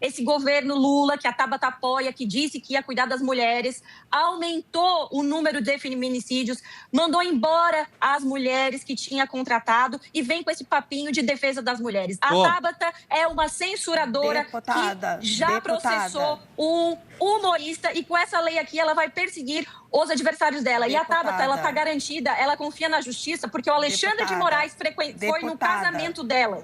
esse governo Lula, que a Tabata apoia, que disse que ia cuidar das mulheres, aumentou o número de feminicídios, mandou embora as mulheres que tinha contratado e vem com esse papinho de defesa das mulheres. A Tabata é uma censuradora que já processou um humorista e com essa lei aqui ela vai perseguir os adversários dela. E a Tabata, ela está garantida, ela confia na justiça, porque o Alexandre de Moraes foi no casamento dela.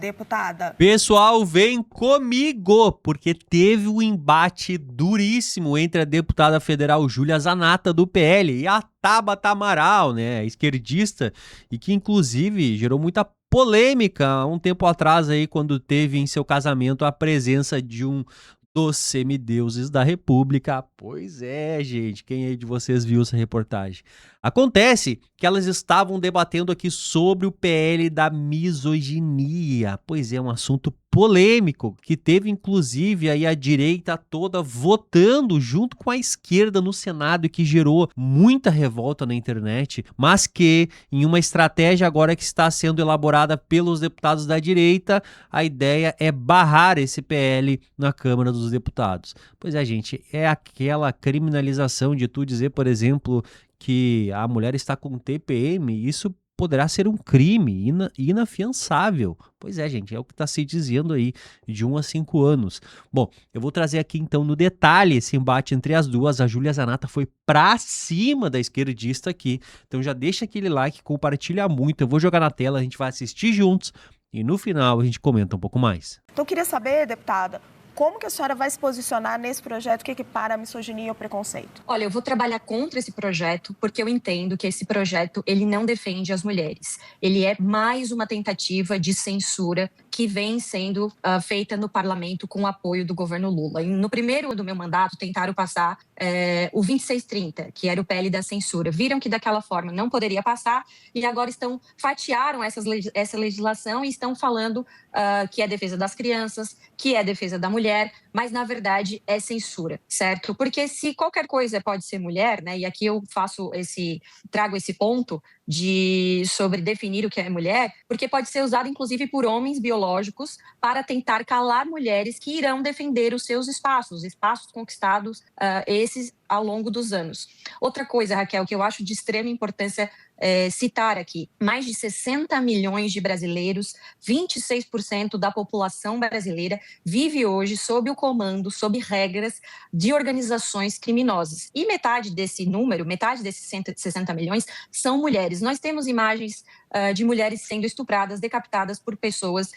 Pessoal, vem comigo, porque teve um embate duríssimo entre a deputada federal Júlia Zanatta, do PL, e a Tabata Amaral, né, esquerdista, e que inclusive gerou muita polêmica há um tempo atrás aí, quando teve em seu casamento a presença de um dos semideuses da República. Pois é, gente, quem aí de vocês viu essa reportagem? Acontece que elas estavam debatendo aqui sobre o PL da misoginia. Pois é, um assunto polêmico, que teve inclusive aí a direita toda votando junto com a esquerda no Senado e que gerou muita revolta na internet, mas que em uma estratégia agora que está sendo elaborada pelos deputados da direita, a ideia é barrar esse PL na Câmara dos Deputados. Pois é, gente, é aquela criminalização de tu dizer, por exemplo, que a mulher está com TPM, isso poderá ser um crime inafiançável. Pois é, gente, é o que está se dizendo aí, de 1 a 5 anos. Bom, eu vou trazer aqui então no detalhe esse embate entre as duas. A Júlia Zanatta foi pra cima da esquerdista aqui, então já deixa aquele like, compartilha muito, eu vou jogar na tela, a gente vai assistir juntos e no final a gente comenta um pouco mais. Então eu queria saber, deputada, como que a senhora vai se posicionar nesse projeto que equipara a misoginia e o preconceito? Olha, eu vou trabalhar contra esse projeto porque eu entendo que esse projeto ele não defende as mulheres. Ele é mais uma tentativa de censura que vem sendo feita no parlamento com o apoio do governo Lula. E no primeiro do meu mandato, tentaram passar o 2630, que era o PL da censura. Viram que daquela forma não poderia passar e agora fatiaram essa legislação e estão falando que é defesa das crianças, que é defesa da mulher, mas na verdade é censura, certo? Porque se qualquer coisa pode ser mulher, né? E aqui eu trago esse ponto sobre definir o que é mulher, porque pode ser usado inclusive por homens biológicos para tentar calar mulheres que irão defender os seus espaços conquistados, esses ao longo dos anos. Outra coisa, Raquel, que eu acho de extrema importância citar aqui, mais de 60 milhões de brasileiros, 26% da população brasileira vive hoje sob o comando, sob regras de organizações criminosas. E metade desses 60 milhões, são mulheres. Nós temos imagens de mulheres sendo estupradas, decapitadas por pessoas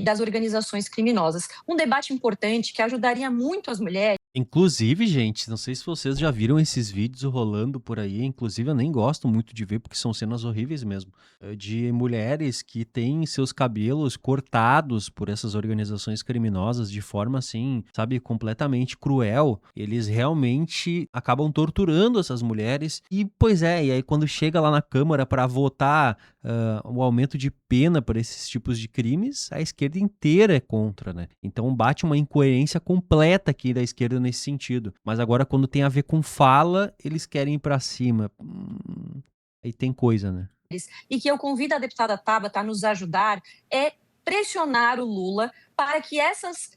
das organizações criminosas. Um debate importante que ajudaria muito as mulheres. Inclusive, gente, não sei se vocês já viram esses vídeos rolando por aí, inclusive eu nem gosto muito de ver porque são cenas horríveis mesmo, de mulheres que têm seus cabelos cortados por essas organizações criminosas de forma assim, sabe, completamente cruel. Eles realmente acabam torturando essas mulheres e, pois é, e aí quando chega lá na Câmara para votar o aumento de pena por esses tipos de crimes, a esquerda inteira é contra, né? Então bate uma incoerência completa aqui da esquerda nesse sentido. Mas agora quando tem a ver com fala, eles querem ir pra cima. Aí tem coisa, né? E que eu convido a deputada Tabata a nos ajudar é pressionar o Lula para que essas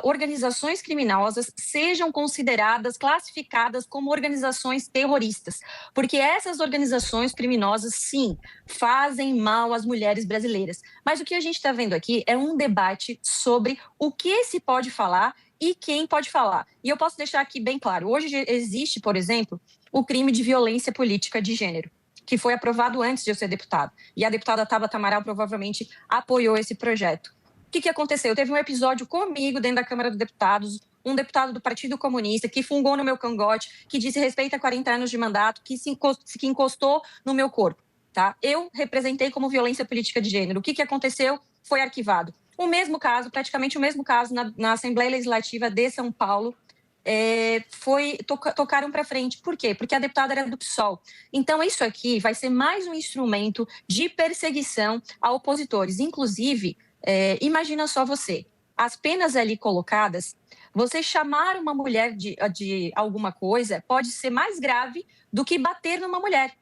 organizações criminosas sejam consideradas, classificadas como organizações terroristas, porque essas organizações criminosas, sim, fazem mal às mulheres brasileiras. Mas o que a gente está vendo aqui é um debate sobre o que se pode falar e quem pode falar. E eu posso deixar aqui bem claro, hoje existe, por exemplo, o crime de violência política de gênero, que foi aprovado antes de eu ser deputada. E a deputada Tabata Amaral provavelmente apoiou esse projeto. O que aconteceu? Teve um episódio comigo dentro da Câmara dos Deputados, um deputado do Partido Comunista que fungou no meu cangote, que disse respeito a 40 anos de mandato, que encostou no meu corpo. Tá? Eu representei como violência política de gênero. O que aconteceu? Foi arquivado. O mesmo caso, praticamente o mesmo caso, na Assembleia Legislativa de São Paulo, tocaram para frente. Por quê? Porque a deputada era do PSOL. Então, isso aqui vai ser mais um instrumento de perseguição a opositores. Inclusive, imagina só você, as penas ali colocadas, você chamar uma mulher de alguma coisa pode ser mais grave do que bater numa mulher,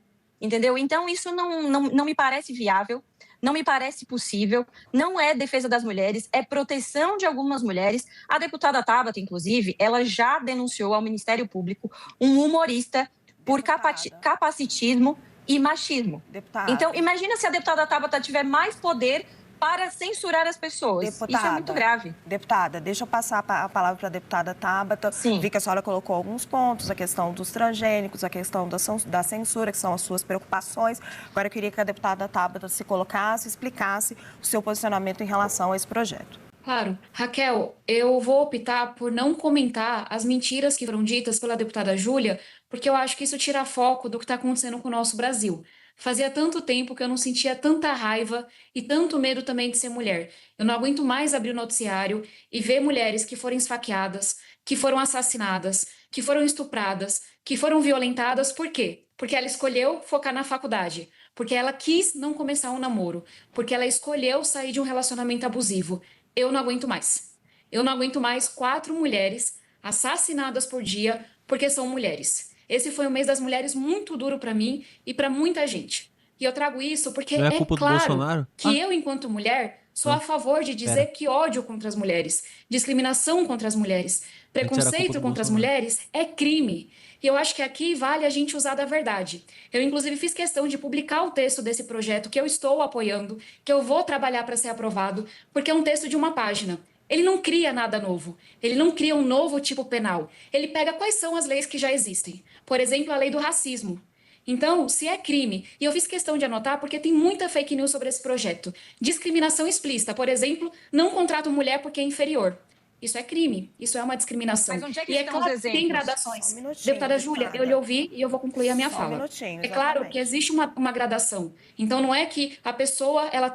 entendeu? Então, isso não me parece viável. não me parece possível, não é defesa das mulheres, é proteção de algumas mulheres. A deputada Tabata, inclusive, ela já denunciou ao Ministério Público um humorista por capacitismo e machismo. Deputada. Então, imagina se a deputada Tabata tiver mais poder para censurar as pessoas. Deputada, isso é muito grave. Deputada, deixa eu passar a palavra para a deputada Tabata. Sim. Vi que a senhora colocou alguns pontos, a questão dos transgênicos, a questão da censura, que são as suas preocupações. Agora, eu queria que a deputada Tabata se colocasse, explicasse o seu posicionamento em relação a esse projeto. Claro. Raquel, eu vou optar por não comentar as mentiras que foram ditas pela deputada Júlia, porque eu acho que isso tira foco do que está acontecendo com o nosso Brasil. Fazia tanto tempo que eu não sentia tanta raiva e tanto medo também de ser mulher. Eu não aguento mais abrir o noticiário e ver mulheres que foram esfaqueadas, que foram assassinadas, que foram estupradas, que foram violentadas. Por quê? Porque ela escolheu focar na faculdade, porque ela quis não começar um namoro, porque ela escolheu sair de um relacionamento abusivo. Eu não aguento mais. Eu não aguento mais 4 mulheres assassinadas por dia porque são mulheres. Esse foi um mês das mulheres muito duro para mim e para muita gente. E eu trago isso porque Não é culpa do claro Bolsonaro? que eu, enquanto mulher, sou a favor de dizer que ódio contra as mulheres, discriminação contra as mulheres, preconceito contra as mulheres é crime. E eu acho que aqui vale a gente usar da verdade. Eu, inclusive, fiz questão de publicar o texto desse projeto que eu estou apoiando, que eu vou trabalhar para ser aprovado, porque é um texto de uma página. Ele não cria nada novo, ele não cria um novo tipo penal. Ele pega quais são as leis que já existem. Por exemplo, a lei do racismo. Então, se é crime, e eu fiz questão de anotar porque tem muita fake news sobre esse projeto. Discriminação explícita, por exemplo, não contrato mulher porque é inferior. Isso é crime, isso é uma discriminação. Mas onde é que e é estão claro os que tem exemplos? gradações. Minutinho, Deputada Júlia, eu lhe ouvi e eu vou concluir a minha fala. Minutinho, É claro exatamente. que existe uma gradação. Então, não é que a pessoa ela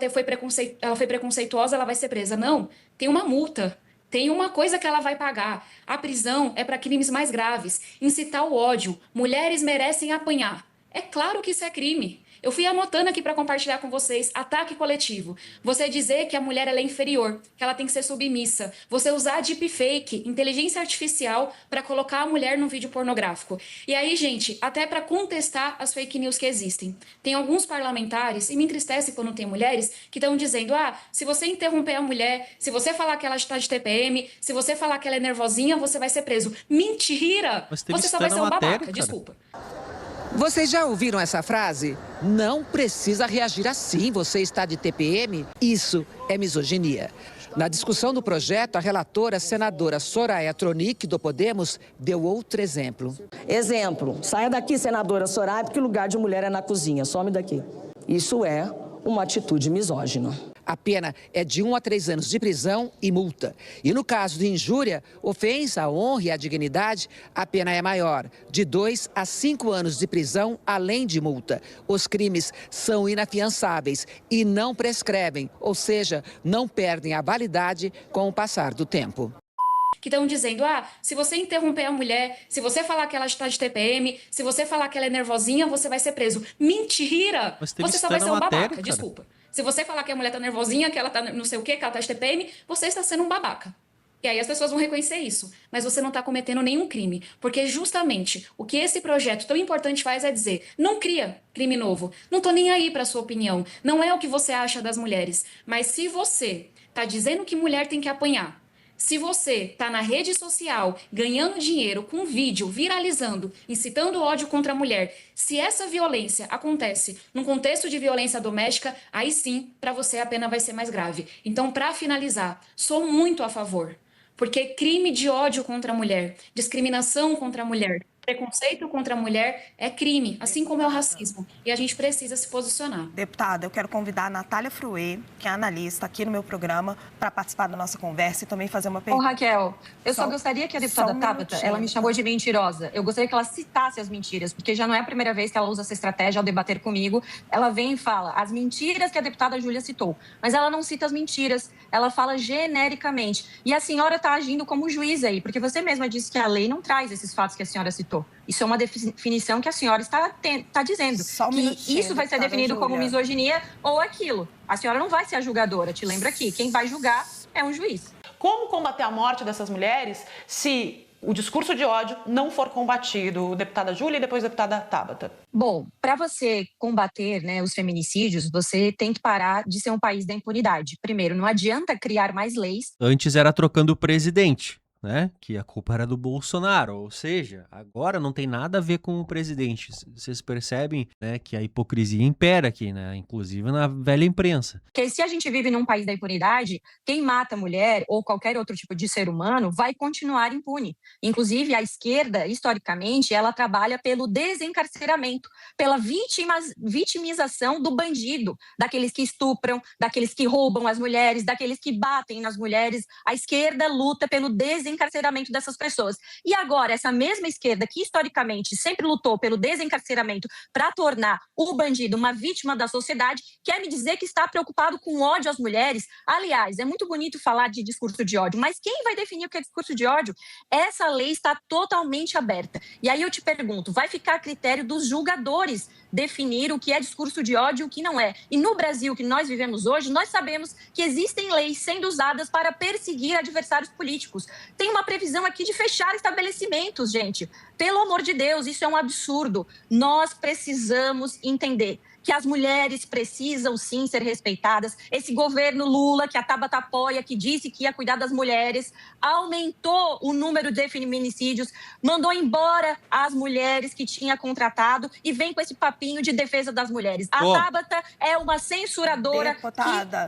foi preconceituosa, ela vai ser presa. Não, tem uma multa. Tem uma coisa que ela vai pagar. A prisão é para crimes mais graves. Incitar o ódio. Mulheres merecem apanhar. É claro que isso é crime. Eu fui anotando aqui para compartilhar com vocês. Ataque coletivo. Você dizer que a mulher ela é inferior, que ela tem que ser submissa. Você usar deepfake, inteligência artificial, para colocar a mulher num vídeo pornográfico. E aí, gente, até para contestar as fake news que existem. Tem alguns parlamentares, e me entristece quando tem mulheres, que estão dizendo, se você interromper a mulher, se você falar que ela está de TPM, se você falar que ela é nervosinha, você vai ser preso. Mentira! Você só vai ser um babaca, desculpa. Vocês já ouviram essa frase? Não precisa reagir assim, você está de TPM? Isso é misoginia. Na discussão do projeto, a relatora, senadora Soraya Tronic, do Podemos, deu outro exemplo. Exemplo, saia daqui, senadora Soraya, porque o lugar de mulher é na cozinha, some daqui. Isso é uma atitude misógina. A pena é de 1 a 3 anos de prisão e multa. E no caso de injúria, ofensa à honra e à dignidade, a pena é maior, de 2 a 5 anos de prisão, além de multa. Os crimes são inafiançáveis e não prescrevem, ou seja, não perdem a validade com o passar do tempo. Que estão dizendo, se você interromper a mulher, se você falar que ela está de TPM, se você falar que ela é nervosinha, você vai ser preso. Mentira! Você só vai ser um babaca, desculpa. Se você falar que a mulher está nervosinha, que ela está não sei o quê, que ela está de TPM, você está sendo um babaca. E aí as pessoas vão reconhecer isso. Mas você não está cometendo nenhum crime. Porque justamente o que esse projeto tão importante faz é dizer, não cria crime novo. Não estou nem aí para a sua opinião. Não é o que você acha das mulheres. Mas se você está dizendo que mulher tem que apanhar, se você está na rede social ganhando dinheiro com vídeo, viralizando, incitando ódio contra a mulher, se essa violência acontece num contexto de violência doméstica, aí sim, para você a pena vai ser mais grave. Então, para finalizar, sou muito a favor, porque crime de ódio contra a mulher, discriminação contra a mulher, preconceito contra a mulher é crime, assim como é o racismo. E a gente precisa se posicionar. Deputada, eu quero convidar a Natália Fruê, que é analista aqui no meu programa, para participar da nossa conversa e também fazer uma pergunta. Raquel, eu só gostaria que a deputada Tabata, ela me chamou de mentirosa. Eu gostaria que ela citasse as mentiras, porque já não é a primeira vez que ela usa essa estratégia ao debater comigo. Ela vem e fala as mentiras que a deputada Júlia citou, mas ela não cita as mentiras, ela fala genericamente. E a senhora está agindo como juiz aí, porque você mesma disse que a lei não traz esses fatos que a senhora citou. Isso é uma definição que a senhora está dizendo. Que isso vai ser definido como misoginia ou aquilo. A senhora não vai ser a julgadora, te lembro aqui. Quem vai julgar é um juiz. Como combater a morte dessas mulheres se o discurso de ódio não for combatido, deputada Júlia e depois deputada Tabata? Bom, para você combater, né, os feminicídios, você tem que parar de ser um país da impunidade. Primeiro, não adianta criar mais leis. Antes era trocando o presidente, né? Que a culpa era do Bolsonaro, ou seja, agora não tem nada a ver com o presidente. Vocês percebem, né, que a hipocrisia impera aqui, né? Inclusive na velha imprensa. Porque se a gente vive num país da impunidade, quem mata mulher ou qualquer outro tipo de ser humano vai continuar impune. Inclusive, a esquerda, historicamente, ela trabalha pelo desencarceramento, pela vitimização do bandido, daqueles que estupram, daqueles que roubam as mulheres, daqueles que batem nas mulheres. A esquerda luta pelo desencarceramento dessas pessoas. E agora, essa mesma esquerda que historicamente sempre lutou pelo desencarceramento para tornar o bandido uma vítima da sociedade, quer me dizer que está preocupado com ódio às mulheres? Aliás, é muito bonito falar de discurso de ódio, mas quem vai definir o que é discurso de ódio? Essa lei está totalmente aberta. E aí eu te pergunto, vai ficar a critério dos julgadores definir o que é discurso de ódio e o que não é? E no Brasil que nós vivemos hoje, nós sabemos que existem leis sendo usadas para perseguir adversários políticos. Tem uma previsão aqui de fechar estabelecimentos, gente. Pelo amor de Deus, isso é um absurdo. Nós precisamos entender que as mulheres precisam sim ser respeitadas. Esse governo Lula, que a Tabata apoia, que disse que ia cuidar das mulheres, aumentou o número de feminicídios, mandou embora as mulheres que tinha contratado e vem com esse papinho de defesa das mulheres. A Tabata é uma censuradora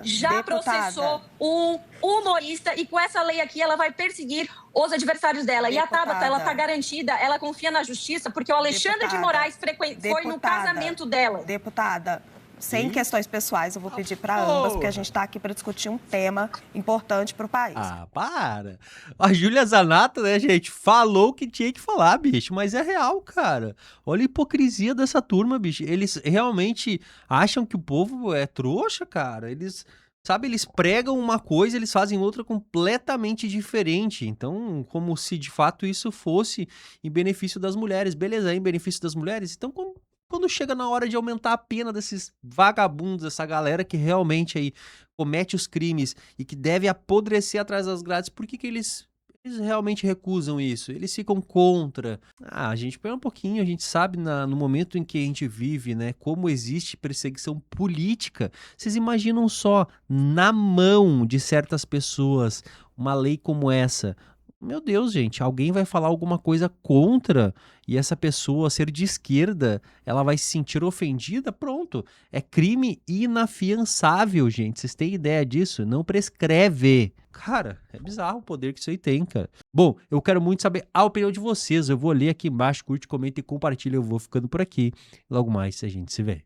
que já processou um humorista e com essa lei aqui ela vai perseguir os adversários dela. E a Tabata, ela está garantida, ela confia na justiça, porque o Alexandre de Moraes foi no casamento dela. Deputada, sem questões pessoais, eu vou pedir para ambas, porque a gente está aqui para discutir um tema importante para o país. Ah, para! A Júlia Zanatta, né, gente, falou o que tinha que falar, bicho, mas é real, cara. Olha a hipocrisia dessa turma, bicho. Eles realmente acham que o povo é trouxa, cara. Sabe, eles pregam uma coisa, eles fazem outra completamente diferente. Então, como se de fato isso fosse em benefício das mulheres. Beleza, é em benefício das mulheres? Então, quando chega na hora de aumentar a pena desses vagabundos, essa galera que realmente aí comete os crimes e que deve apodrecer atrás das grades, por que eles realmente recusam isso? Eles ficam contra. A gente pega um pouquinho, a gente sabe no momento em que a gente vive, né, como existe perseguição política. Vocês imaginam só, na mão de certas pessoas, uma lei como essa? Meu Deus, gente, alguém vai falar alguma coisa contra e essa pessoa ser de esquerda, ela vai se sentir ofendida? Pronto, é crime inafiançável, gente. Vocês têm ideia disso? Não prescreve. Cara, é bizarro o poder que isso aí tem, cara. Bom, eu quero muito saber a opinião de vocês. Eu vou ler aqui embaixo, curte, comenta e compartilha. Eu vou ficando por aqui. Logo mais a gente se vê.